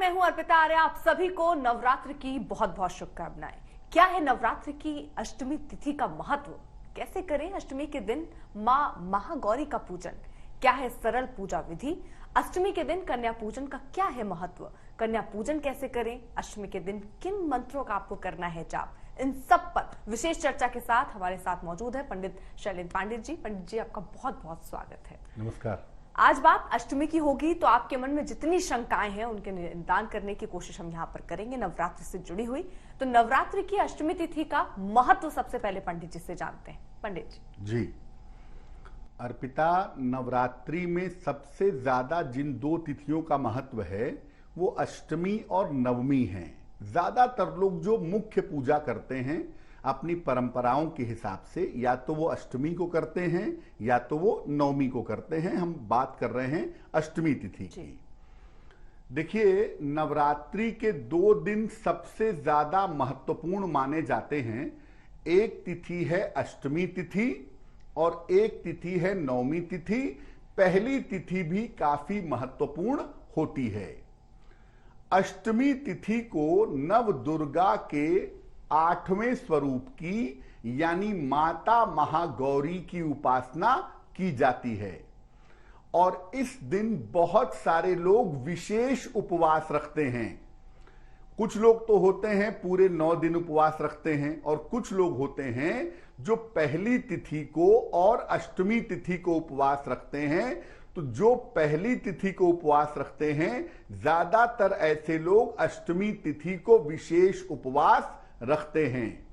मैं हूं अर्पिता आर्य। आप सभी को नवरात्र की बहुत बहुत शुभकामनाएं। क्या है नवरात्र की अष्टमी तिथि का महत्व? कैसे करें अष्टमी के दिन मां महागौरी का पूजन? क्या है सरल पूजा विधि? अष्टमी के दिन कन्या पूजन का क्या है महत्व? कन्या पूजन कैसे करें? अष्टमी के दिन किन मंत्रों का आपको करना है जाप? इन सब पर विशेष चर्चा के साथ हमारे साथ मौजूद है पंडित शैलेंद्र पांडित जी। पंडित जी, आपका बहुत बहुत स्वागत है। नमस्कार। आज बात अष्टमी की होगी तो आपके मन में जितनी शंकाएं हैं उनके निदान करने की कोशिश हम यहाँ पर करेंगे नवरात्र से जुड़ी हुई। तो नवरात्रि की अष्टमी तिथि का महत्व सबसे पहले पंडित जी से जानते हैं। पंडित जी, अर्पिता, नवरात्रि में सबसे ज्यादा जिन दो तिथियों का महत्व है वो अष्टमी और नवमी हैं। ज्यादातर लोग जो मुख्य पूजा करते हैं अपनी परंपराओं के हिसाब से या तो वो अष्टमी को करते हैं या तो वो नवमी को करते हैं। हम बात कर रहे हैं अष्टमी तिथि की। देखिए, नवरात्रि के 2 दिन सबसे ज्यादा महत्वपूर्ण माने जाते हैं। एक तिथि है अष्टमी तिथि और एक तिथि है नवमी तिथि। पहली तिथि भी काफी महत्वपूर्ण होती है। अष्टमी तिथि को नव दुर्गा के 8वें स्वरूप की यानी माता महागौरी की उपासना की जाती है और इस दिन बहुत सारे लोग विशेष उपवास रखते हैं। कुछ लोग तो होते हैं पूरे 9 दिन उपवास रखते हैं और कुछ लोग होते हैं जो पहली तिथि को और अष्टमी तिथि को उपवास रखते हैं। तो जो पहली तिथि को उपवास रखते हैं, ज्यादातर ऐसे लोग अष्टमी तिथि को विशेष उपवास रखते हैं।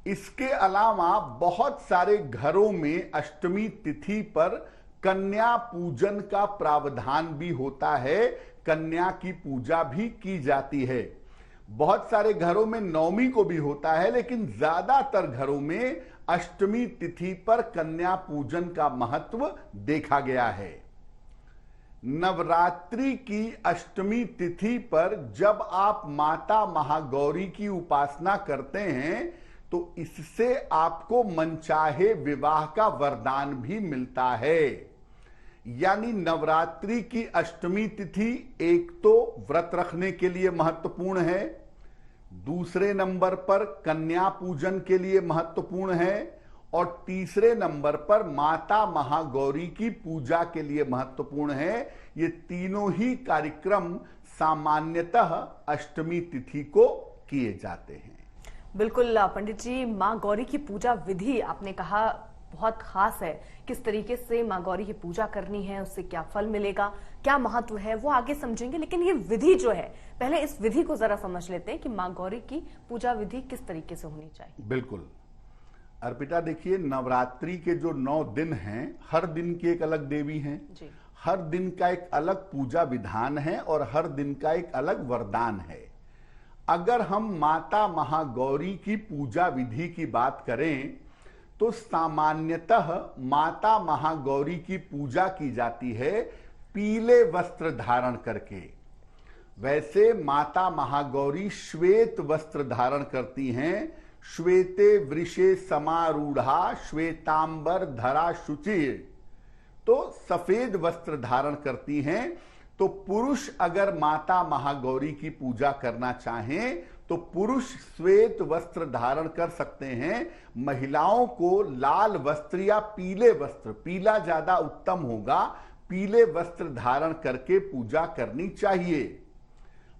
इसके अलावा बहुत सारे घरों में अष्टमी तिथि पर कन्या पूजन का प्रावधान भी होता है। कन्या की पूजा भी की जाती है। बहुत सारे घरों में नवमी को भी होता है, लेकिन ज्यादातर घरों में अष्टमी तिथि पर कन्या पूजन का महत्व देखा गया है। नवरात्रि की अष्टमी तिथि पर जब आप माता महागौरी की उपासना करते हैं तो इससे आपको मनचाहे विवाह का वरदान भी मिलता है। यानी नवरात्रि की अष्टमी तिथि एक तो व्रत रखने के लिए महत्वपूर्ण है, दूसरे नंबर पर कन्या पूजन के लिए महत्वपूर्ण है और तीसरे नंबर पर माता महागौरी की पूजा के लिए महत्वपूर्ण है। ये तीनों ही कार्यक्रम सामान्यतः अष्टमी तिथि को किए जाते हैं। बिल्कुल पंडित जी, माँ गौरी की पूजा विधि आपने कहा बहुत खास है। किस तरीके से माँ गौरी की पूजा करनी है, उससे क्या फल मिलेगा, क्या महत्व है, वो आगे समझेंगे। लेकिन ये विधि जो है, पहले इस विधि को जरा समझ लेते हैं कि माँ गौरी की पूजा विधि किस तरीके से होनी चाहिए। बिल्कुल अर्पिता, देखिए, नवरात्रि के जो 9 दिन हैं, हर दिन की एक अलग देवी हैं जी। हर दिन का एक अलग पूजा विधान है और हर दिन का एक अलग वरदान है। अगर हम माता महागौरी की पूजा विधि की बात करें तो सामान्यतः माता महागौरी की पूजा की जाती है पीले वस्त्र धारण करके। वैसे माता महागौरी श्वेत वस्त्र धारण करती हैं। श्वेते वृषे समारूढ़ा श्वेतांबर धरा शुचिर, तो सफेद वस्त्र धारण करती हैं। तो पुरुष अगर माता महागौरी की पूजा करना चाहें तो पुरुष श्वेत वस्त्र धारण कर सकते हैं। महिलाओं को लाल वस्त्र या पीले वस्त्र, पीला ज्यादा उत्तम होगा, पीले वस्त्र धारण करके पूजा करनी चाहिए।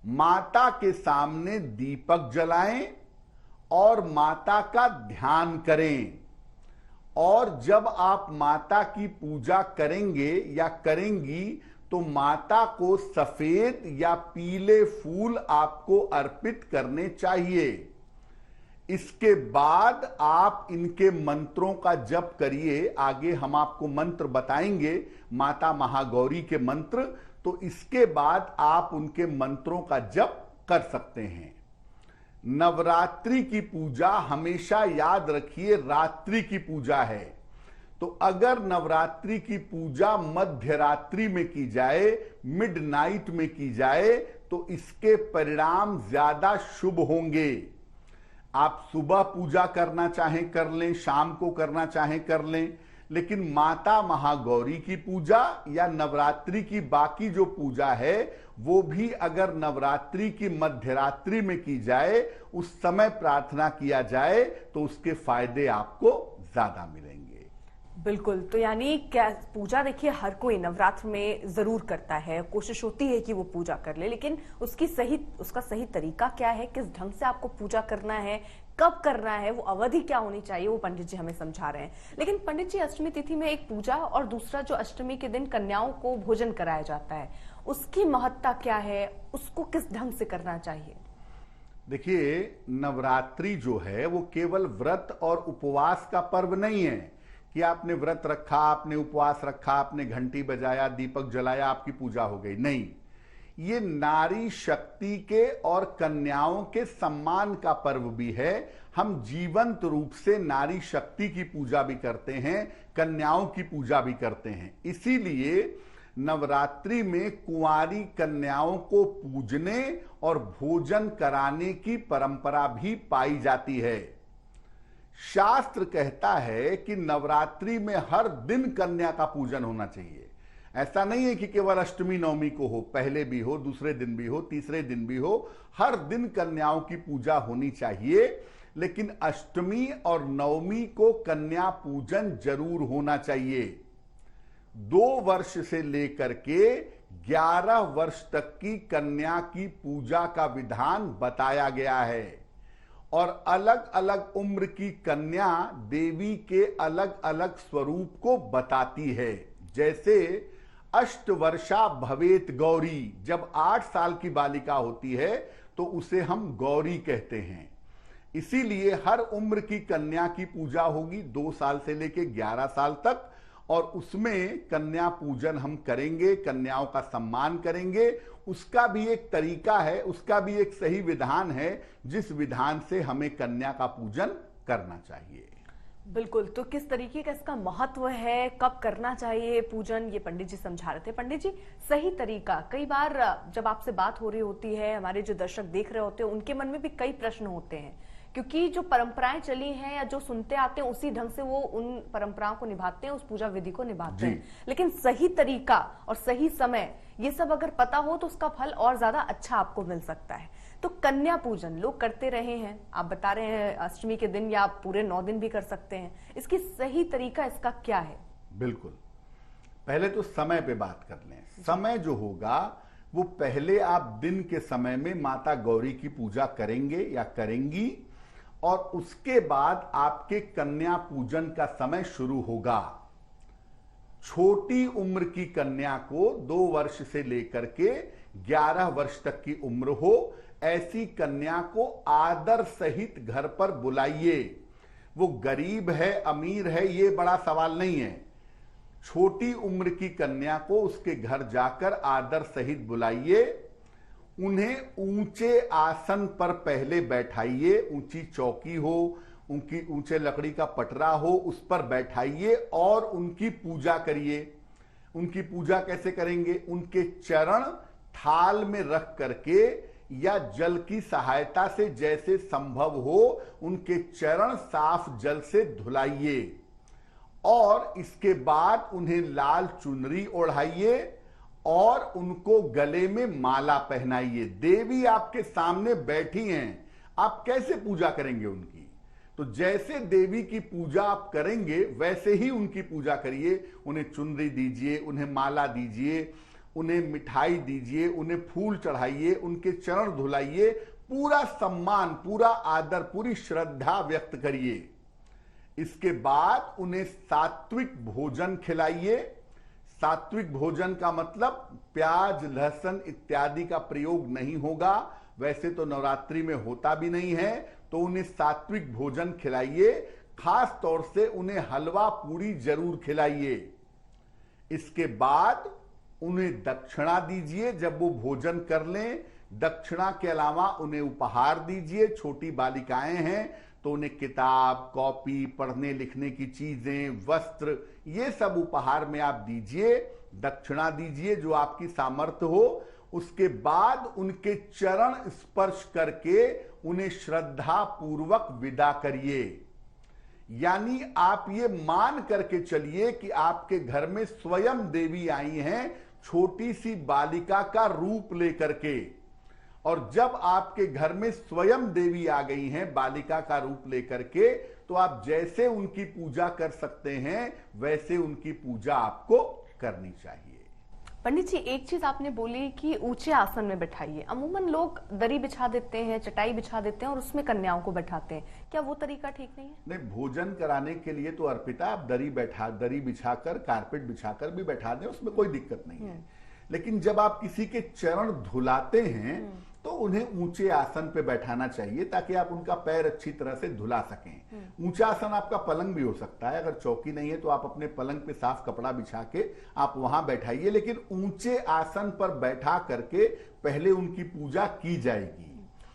माता के सामने दीपक जलाएं और माता का ध्यान करें। और जब आप माता की पूजा करेंगे या करेंगी तो माता को सफेद या पीले फूल आपको अर्पित करने चाहिए। इसके बाद आप इनके मंत्रों का जप करिए। आगे हम आपको मंत्र बताएंगे, माता महागौरी के मंत्र। तो इसके बाद आप उनके मंत्रों का जप कर सकते हैं। नवरात्रि की पूजा हमेशा याद रखिए रात्रि की पूजा है। तो अगर नवरात्रि की पूजा मध्य रात्रि में की जाए, मिडनाइट में की जाए, तो इसके परिणाम ज्यादा शुभ होंगे। आप सुबह पूजा करना चाहें कर लें, शाम को करना चाहें कर लें, लेकिन माता महागौरी की पूजा या नवरात्रि की बाकी जो पूजा है वो भी अगर नवरात्रि की मध्यरात्रि में की जाए, उस समय प्रार्थना किया जाए, तो उसके फायदे आपको ज्यादा मिलेंगे। बिल्कुल। तो यानी क्या पूजा देखिए हर कोई नवरात्र में जरूर करता है, कोशिश होती है कि वो पूजा कर ले, लेकिन उसका सही तरीका क्या है, किस ढंग से आपको पूजा करना है, कब करना है, वो अवधि क्या होनी चाहिए, वो पंडित जी हमें समझा रहे हैं। लेकिन पंडित जी, अष्टमी तिथि में एक पूजा और दूसरा जो अष्टमी के दिन कन्याओं को भोजन कराया जाता है, उसकी महत्ता क्या है, उसको किस ढंग से करना चाहिए? देखिए, नवरात्रि जो है वो केवल व्रत और उपवास का पर्व नहीं है कि आपने व्रत रखा, आपने उपवास रखा, आपने घंटी बजाया, दीपक जलाया, आपकी पूजा हो गई। नहीं, ये नारी शक्ति के और कन्याओं के सम्मान का पर्व भी है। हम जीवंत रूप से नारी शक्ति की पूजा भी करते हैं, कन्याओं की पूजा भी करते हैं। इसीलिए नवरात्रि में कुंवारी कन्याओं को पूजने और भोजन कराने की परंपरा भी पाई जाती है। शास्त्र कहता है कि नवरात्रि में हर दिन कन्या का पूजन होना चाहिए। ऐसा नहीं है कि केवल अष्टमी नवमी को हो, पहले भी हो, दूसरे दिन भी हो, तीसरे दिन भी हो, हर दिन कन्याओं की पूजा होनी चाहिए। लेकिन अष्टमी और नवमी को कन्या पूजन जरूर होना चाहिए। 2 वर्ष से लेकर के 11 वर्ष तक की कन्या की पूजा का विधान बताया गया है। और अलग अलग उम्र की कन्या देवी के अलग अलग स्वरूप को बताती है। जैसे अष्टवर्षा भवेत गौरी, जब 8 साल की बालिका होती है तो उसे हम गौरी कहते हैं। इसीलिए हर उम्र की कन्या की पूजा होगी 2 साल से लेकर 11 साल तक, और उसमें कन्या पूजन हम करेंगे, कन्याओं का सम्मान करेंगे। उसका भी एक तरीका है, उसका भी एक सही विधान है, जिस विधान से हमें कन्या का पूजन करना चाहिए। बिल्कुल। तो किस तरीके का इसका महत्व है, कब करना चाहिए पूजन, ये पंडित जी समझा रहे थे। पंडित जी, सही तरीका, कई बार जब आपसे बात हो रही होती है, हमारे जो दर्शक देख रहे होते हैं, उनके मन में भी कई प्रश्न होते हैं, क्योंकि जो परंपराएं चली हैं या जो सुनते आते हैं उसी ढंग से वो उन परंपराओं को निभाते हैं, उस पूजा विधि को निभाते हैं। लेकिन सही तरीका और सही समय, ये सब अगर पता हो तो उसका फल और ज्यादा अच्छा आपको मिल सकता है। तो कन्या पूजन लोग करते रहे हैं, आप बता रहे हैं अष्टमी के दिन या पूरे 9 दिन भी कर सकते हैं, इसकी सही तरीका इसका क्या है? बिल्कुल, पहले तो समय पे बात कर लें। समय जो होगा वो पहले आप दिन के समय में माता गौरी की पूजा करेंगे या करेंगी, और उसके बाद आपके कन्या पूजन का समय शुरू होगा। छोटी उम्र की कन्या को 2 वर्ष से लेकर के 11 वर्ष तक की उम्र हो, ऐसी कन्या को आदर सहित घर पर बुलाइए। वो गरीब है, अमीर है, ये बड़ा सवाल नहीं है। छोटी उम्र की कन्या को उसके घर जाकर आदर सहित बुलाइए। उन्हें ऊंचे आसन पर पहले बैठाइए, ऊंची चौकी हो, उनकी ऊंचे लकड़ी का पटरा हो, उस पर बैठाइए और उनकी पूजा करिए। उनकी पूजा कैसे करेंगे? उनके चरण थाल में रख करके या जल की सहायता से जैसे संभव हो उनके चरण साफ जल से धुलाइए, और इसके बाद उन्हें लाल चुनरी ओढ़ाइए और उनको गले में माला पहनाइए। देवी आपके सामने बैठी हैं, आप कैसे पूजा करेंगे उनकी? तो जैसे देवी की पूजा आप करेंगे वैसे ही उनकी पूजा करिए। उन्हें चुनरी दीजिए, उन्हें माला दीजिए, उन्हें मिठाई दीजिए, उन्हें फूल चढ़ाइए, उनके चरण धुलाइए, पूरा सम्मान, पूरा आदर, पूरी श्रद्धा व्यक्त करिए। इसके बाद उन्हें सात्विक भोजन खिलाइए। सात्विक भोजन का मतलब प्याज, लहसुन इत्यादि का प्रयोग नहीं होगा, वैसे तो नवरात्रि में होता भी नहीं है, तो उन्हें सात्विक भोजन खिलाइए। खास तौर से उन्हें हलवा पूरी जरूर खिलाइए। इसके बाद उन्हें दक्षिणा दीजिए जब वो भोजन कर लें। दक्षिणा के अलावा उन्हें उपहार दीजिए। छोटी बालिकाएं हैं तो उन्हें किताब, कॉपी, पढ़ने लिखने की चीजें, वस्त्र, ये सब उपहार में आप दीजिए। दक्षिणा दीजिए जो आपकी सामर्थ्य हो। उसके बाद उनके चरण स्पर्श करके उन्हें श्रद्धा पूर्वक विदा करिए। यानी आप ये मान करके चलिए कि आपके घर में स्वयं देवी आई हैं, छोटी सी बालिका का रूप लेकर के। और जब आपके घर में स्वयं देवी आ गई हैं बालिका का रूप लेकर के, तो आप जैसे उनकी पूजा कर सकते हैं वैसे उनकी पूजा आपको करनी चाहिए। पंडित जी, एक चीज आपने बोली कि ऊंचे आसन में बैठाइए। अमूमन लोग दरी बिछा देते हैं, चटाई बिछा देते हैं और उसमें कन्याओं को बैठाते हैं, क्या वो तरीका ठीक नहीं है? नहीं, भोजन कराने के लिए तो अर्पिता आप दरी बिछाकर, कारपेट बिछाकर भी बैठा दें, उसमें कोई दिक्कत नहीं है। लेकिन जब आप किसी के चरण धुलाते हैं तो उन्हें ऊंचे आसन पे बैठाना चाहिए ताकि आप उनका पैर अच्छी तरह से धुला सकें। ऊंचा आसन आपका पलंग भी हो सकता है, अगर चौकी नहीं है तो आप अपने पलंग पे साफ कपड़ा बिछा के आप वहां बैठाइए, लेकिन ऊंचे आसन पर बैठा करके पहले उनकी पूजा की जाएगी।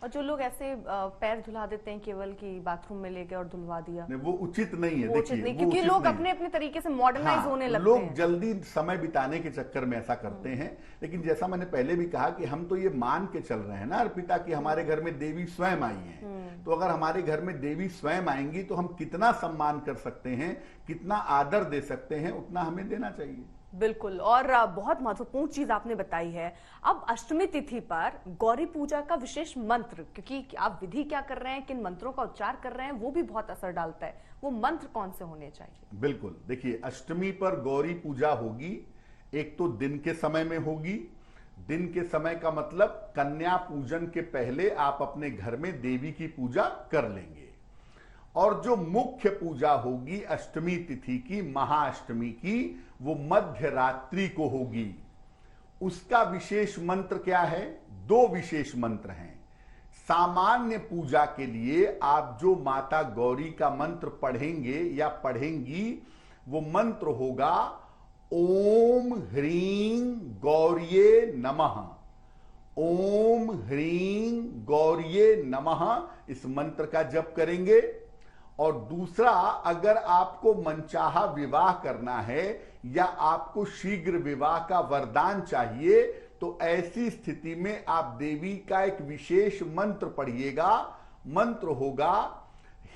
और जो लोग ऐसे पैर धुला देते हैं केवल कि बाथरूम में ले गए और धुलवा दिया, वो उचित नहीं है। देखिए, क्योंकि लोग अपने अपने तरीके से मॉडर्नाइज होने लगते हैं। लोग जल्दी समय बिताने के चक्कर में ऐसा करते हैं। लेकिन जैसा मैंने पहले भी कहा कि हम तो ये मान के चल रहे हैं ना अर्पिता कि हमारे घर में देवी स्वयं आई है, तो अगर हमारे घर में देवी स्वयं आएंगी तो हम कितना सम्मान कर सकते हैं, कितना आदर दे सकते हैं, उतना हमें देना चाहिए। बिल्कुल। और बहुत महत्वपूर्ण चीज आपने बताई है। अब अष्टमी तिथि पर गौरी पूजा का विशेष मंत्र, क्योंकि आप विधि क्या कर रहे हैं, किन मंत्रों का उच्चार कर रहे हैं, वो भी बहुत असर डालता है। वो मंत्र कौन से होने चाहिए? बिल्कुल, देखिए, अष्टमी पर गौरी पूजा होगी। एक तो दिन के समय में होगी। दिन के समय का मतलब कन्या पूजन के पहले आप अपने घर में देवी की पूजा कर लेंगे। और जो मुख्य पूजा होगी अष्टमी तिथि की, महाअष्टमी की, वो मध्य रात्रि को होगी। उसका विशेष मंत्र क्या है? दो विशेष मंत्र हैं। सामान्य पूजा के लिए आप जो माता गौरी का मंत्र पढ़ेंगे या पढ़ेंगी, वो मंत्र होगा ओम ह्रीं गौर्ये नमः। ओम ह्रीं गौर्ये नमः, इस मंत्र का जप करेंगे। और दूसरा, अगर आपको मनचाहा विवाह करना है या आपको शीघ्र विवाह का वरदान चाहिए, तो ऐसी स्थिति में आप देवी का एक विशेष मंत्र पढ़िएगा। मंत्र होगा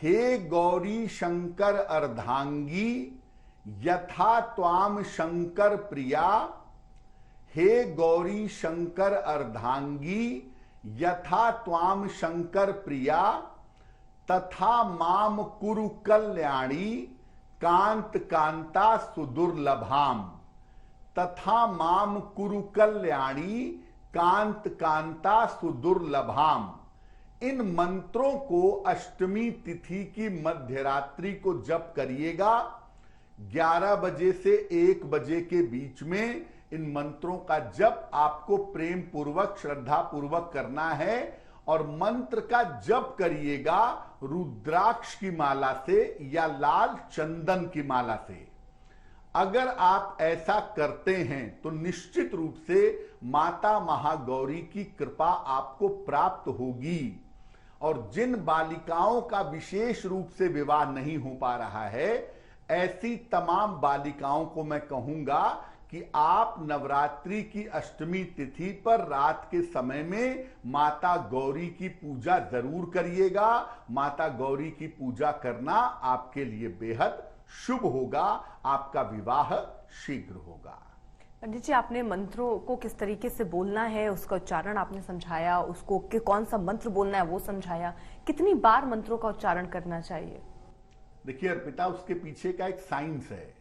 हे गौरी शंकर अर्धांगी यथा त्वाम शंकर प्रिया। हे गौरी शंकर अर्धांगी यथा त्वाम शंकर प्रिया तथा माम कुरु कल्याणी कांत कांता सुदुर्लभाम। तथा माम कुरु कल्याणी कांत कांता सुदुर्लभाम। इन मंत्रों को अष्टमी तिथि की मध्यरात्रि को जप करिएगा। 11 बजे से 1 बजे के बीच में इन मंत्रों का जप आपको प्रेम पूर्वक, श्रद्धा पूर्वक करना है। और मंत्र का जप करिएगा रुद्राक्ष की माला से या लाल चंदन की माला से। अगर आप ऐसा करते हैं तो निश्चित रूप से माता महागौरी की कृपा आपको प्राप्त होगी। और जिन बालिकाओं का विशेष रूप से विवाह नहीं हो पा रहा है, ऐसी तमाम बालिकाओं को मैं कहूंगा कि आप नवरात्रि की अष्टमी तिथि पर रात के समय में माता गौरी की पूजा जरूर करिएगा। माता गौरी की पूजा करना आपके लिए बेहद शुभ होगा। आपका विवाह शीघ्र होगा। पंडित जी, आपने मंत्रों को किस तरीके से बोलना है उसका उच्चारण आपने समझाया, उसको कि कौन सा मंत्र बोलना है वो समझाया। कितनी बार मंत्रों का उच्चारण करना चाहिए? देखिए अर्पिता, उसके पीछे का एक साइंस है।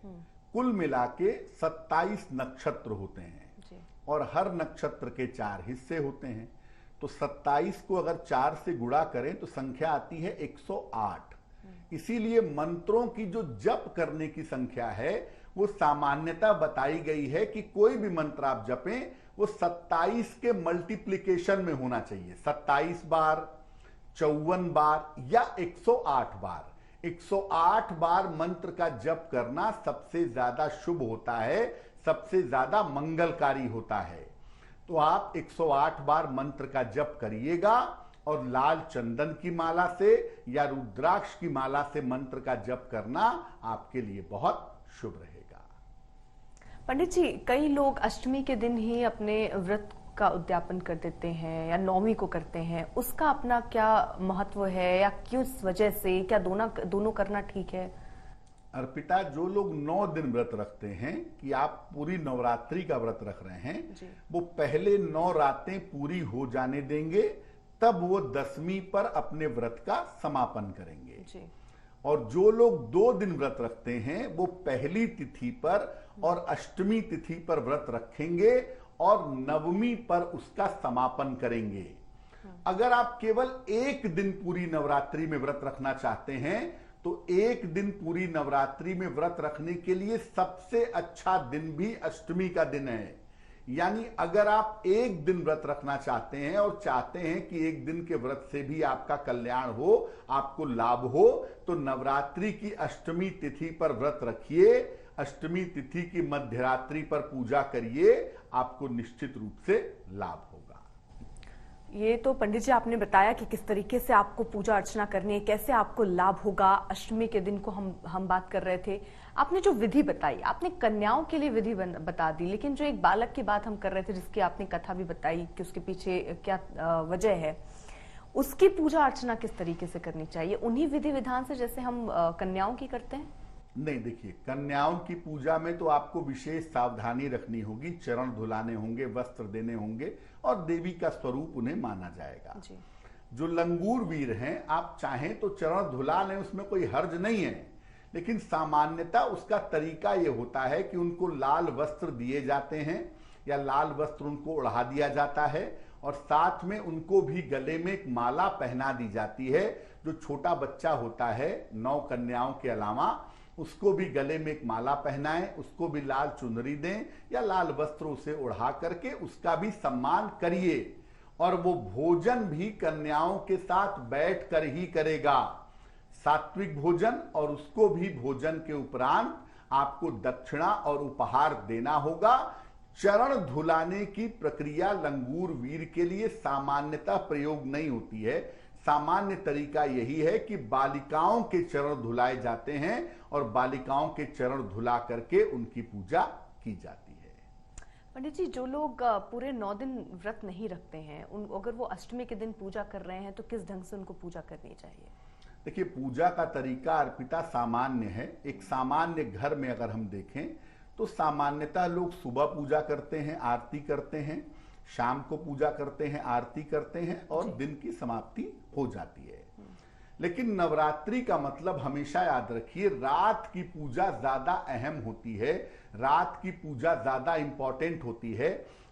कुल मिला के 27 नक्षत्र होते हैं जी। और हर नक्षत्र के 4 हिस्से होते हैं। तो 27 को अगर 4 से गुणा करें तो संख्या आती है 108। इसीलिए मंत्रों की जो जप करने की संख्या है वो सामान्यता बताई गई है कि कोई भी मंत्र आप जपें वो 27 के मल्टीप्लिकेशन में होना चाहिए। 27 बार, 54 बार या 108 बार। 108 बार मंत्र का जप करना सबसे ज्यादा शुभ होता है, सबसे ज्यादा मंगलकारी होता है। तो आप 108 बार मंत्र का जप करिएगा और लाल चंदन की माला से या रुद्राक्ष की माला से मंत्र का जप करना आपके लिए बहुत शुभ रहेगा। पंडित जी, कई लोग अष्टमी के दिन ही अपने व्रत का उद्यापन कर देते हैं या नौवीं को करते हैं, उसका अपना क्या महत्व है या किस वजह से, क्या दोनों करना ठीक है? अर्पिता, जो लोग 9 दिन व्रत रखते हैं कि आप पूरी नवरात्रि का व्रत रख रहे हैं, वो पहले 9 रातें पूरी हो जाने देंगे, तब वो 10वीं पर अपने व्रत का समापन करेंगे जी। और जो लोग 2 दिन व्रत रखते हैं वो पहली तिथि पर और अष्टमी तिथि पर व्रत रखेंगे और 9वीं पर उसका समापन करेंगे। अगर आप केवल 1 दिन पूरी नवरात्रि में व्रत रखना चाहते हैं तो 1 दिन पूरी नवरात्रि में व्रत रखने के लिए सबसे अच्छा दिन भी अष्टमी का दिन है। यानी अगर आप 1 दिन व्रत रखना चाहते हैं और चाहते हैं कि 1 दिन के व्रत से भी आपका कल्याण हो, आपको लाभ हो, तो नवरात्रि की अष्टमी तिथि पर व्रत रखिए, अष्टमी तिथि की मध्यरात्रि पर पूजा करिए, आपको निश्चित रूप से लाभ होगा। ये तो पंडित जी आपने बताया कि किस तरीके से आपको पूजा अर्चना करनी है, कैसे आपको लाभ होगा। अष्टमी के दिन को हम बात कर रहे थे। आपने जो विधि बताई, आपने कन्याओं के लिए विधि बता दी, लेकिन जो एक बालक की बात हम कर रहे थे, जिसकी आपने कथा भी बताई कि उसके पीछे क्या वजह है, उसकी पूजा अर्चना किस तरीके से करनी चाहिए? उन्हीं विधि विधान से जैसे हम कन्याओं की करते हैं? नहीं, देखिए, कन्याओं की पूजा में तो आपको विशेष सावधानी रखनी होगी। चरण धुलाने होंगे, वस्त्र देने होंगे और देवी का स्वरूप उन्हें माना जाएगा जी। जो लंगूर वीर हैं, आप चाहें तो चरण धुला लें, उसमें कोई हर्ज नहीं है, लेकिन सामान्यतः उसका तरीका यह होता है कि उनको लाल वस्त्र दिए जाते हैं या लाल वस्त्र उनको ओढ़ा दिया जाता है और साथ में उनको भी गले में एक माला पहना दी जाती है। जो छोटा बच्चा होता है 9 कन्याओं के अलावा, उसको भी गले में एक माला पहनाएं, उसको भी लाल चुनरी दें या लाल वस्त्र उसे ओढ़ा करके उसका भी सम्मान करिए। और वो भोजन भी कन्याओं के साथ बैठकर ही करेगा, सात्विक भोजन, और उसको भी भोजन के उपरांत आपको दक्षिणा और उपहार देना होगा। चरण धुलाने की प्रक्रिया लंगूर वीर के लिए सामान्यतः प्रयोग नहीं होती है। सामान्य तरीका यही है कि बालिकाओं के चरण धुलाए जाते हैं और बालिकाओं के चरण धुला करके उनकी पूजा की जाती है। पंडित जी, जो लोग पूरे 9 दिन व्रत नहीं रखते हैं, अगर वो अष्टमी के दिन पूजा कर रहे हैं तो किस ढंग से उनको पूजा करनी चाहिए? देखिए, पूजा का तरीका अर्पिता सामान्य है। एक सामान्य घर में अगर हम देखें तो सामान्यतः लोग सुबह पूजा करते हैं, आरती करते हैं, शाम को पूजा करते हैं, आरती करते हैं और दिन की समाप्ति हो जाती है। लेकिन नवरात्रि का मतलब हमेशा याद रखिए, रात की पूजा ज्यादा अहम होती है, रात की पूजा ज्यादा इंपॉर्टेंट होती है।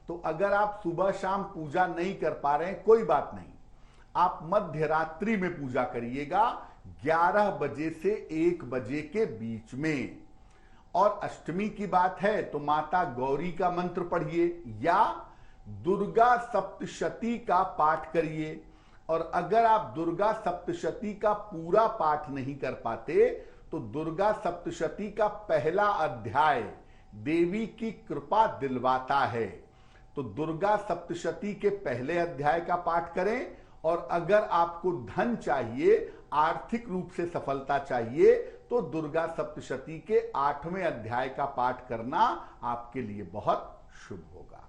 तो अगर आप सुबह शाम पूजा नहीं कर पा रहे हैं, कोई बात नहीं, आप मध्य रात्रि में पूजा करिएगा, 11 बजे से 1 बजे के बीच में। और अष्टमी की बात है तो माता गौरी का मंत्र पढ़िए या दुर्गा सप्तशती का पाठ करिए। और अगर आप दुर्गा सप्तशती का पूरा पाठ नहीं कर पाते तो दुर्गा सप्तशती का पहला अध्याय देवी की कृपा दिलवाता है, तो दुर्गा सप्तशती के पहले अध्याय का पाठ करें। और अगर आपको धन चाहिए, आर्थिक रूप से सफलता चाहिए, तो दुर्गा सप्तशती के 8वें अध्याय का पाठ करना आपके लिए बहुत शुभ होगा।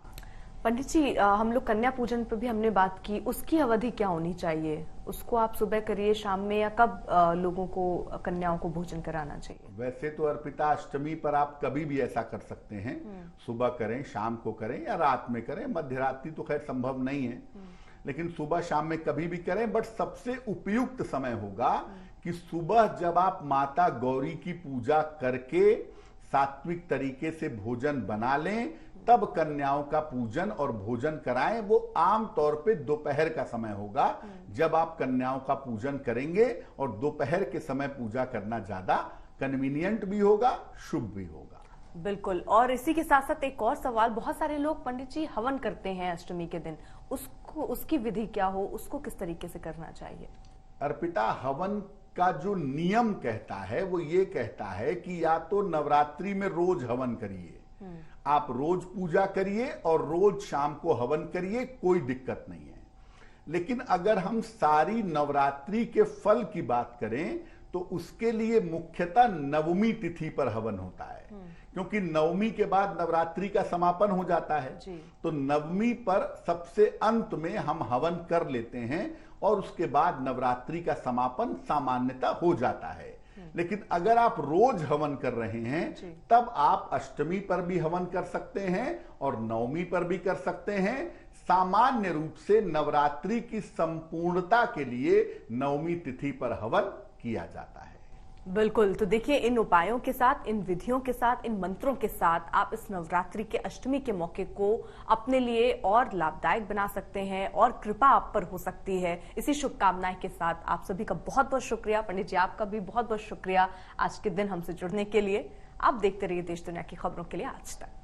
पंडित जी, हम लोग कन्या पूजन पर भी हमने बात की, उसकी अवधि क्या होनी चाहिए? उसको आप सुबह करिए, शाम में, या कब लोगों को, कन्याओं को भोजन कराना चाहिए? वैसे तो अर्पिता अष्टमी पर आप कभी भी ऐसा कर सकते हैं, सुबह करें, शाम को करें या रात में करें। मध्यरात्रि तो खैर संभव नहीं है, लेकिन सुबह शाम में कभी भी करें। बट सबसे उपयुक्त समय होगा कि सुबह जब आप माता गौरी की पूजा करके सात्विक तरीके से भोजन बना लें, तब कन्याओं का पूजन और भोजन कराएं। वो आम तौर पे दोपहर का समय होगा जब आप कन्याओं का पूजन करेंगे, और दोपहर के समय पूजा करना ज्यादा कन्वीनियंट भी होगा, शुभ भी होगा। बिल्कुल। और इसी के साथ साथ एक और सवाल, बहुत सारे लोग पंडित जी हवन करते हैं अष्टमी के दिन, उसकी विधि क्या हो, उसको किस तरीके से करना चाहिए? अर्पिता, हवन का जो नियम कहता है वो ये कहता है कि या तो नवरात्रि में रोज हवन करिए, आप रोज पूजा करिए और रोज शाम को हवन करिए, कोई दिक्कत नहीं है। लेकिन अगर हम सारी नवरात्रि के फल की बात करें तो उसके लिए मुख्यतः नवमी तिथि पर हवन होता है, क्योंकि नवमी के बाद नवरात्रि का समापन हो जाता है। तो नवमी पर सबसे अंत में हम हवन कर लेते हैं और उसके बाद नवरात्रि का समापन सामान्यतः हो जाता है। लेकिन अगर आप रोज हवन कर रहे हैं तब आप अष्टमी पर भी हवन कर सकते हैं और नवमी पर भी कर सकते हैं। सामान्य रूप से नवरात्रि की संपूर्णता के लिए नवमी तिथि पर हवन किया जाता है। बिल्कुल। तो देखिए, इन उपायों के साथ, इन विधियों के साथ, इन मंत्रों के साथ आप इस नवरात्रि के अष्टमी के मौके को अपने लिए और लाभदायक बना सकते हैं और कृपा आप पर हो सकती है। इसी शुभकामनाएं के साथ आप सभी का बहुत बहुत शुक्रिया। पंडित जी, आपका भी बहुत बहुत शुक्रिया आज के दिन हमसे जुड़ने के लिए। आप देखते रहिए देश दुनिया की खबरों के लिए आज तक।